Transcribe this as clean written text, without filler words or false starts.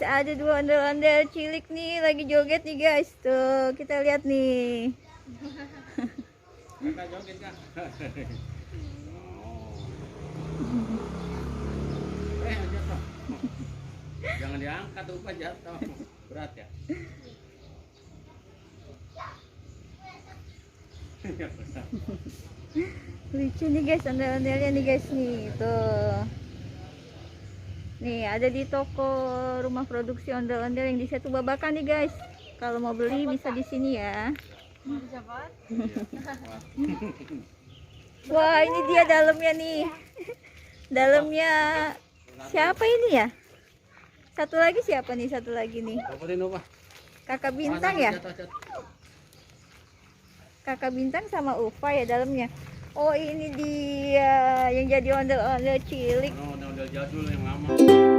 guys, ada dua ondel-ondel cilik nih lagi joget nih guys. Tuh, kita lihat nih. Kakak joget kak. Jatuh. Jangan diangkat lupa jatuh. Berat ya. Lucu nih guys, ondel-ondelnya nih guys nih. Tuh. Nih, ada di toko rumah produksi ondel-ondel yang di Setu Babakan nih guys. Kalau mau beli bisa di sini ya. Wah, ini dia dalamnya nih. Dalamnya siapa ini ya? Satu lagi siapa nih? Satu lagi nih. Kakak Bintang ya? Kakak Bintang sama Ufa ya dalamnya. Oh, ini dia yang jadi ondel-ondel cilik. Ondel jadul yang lama.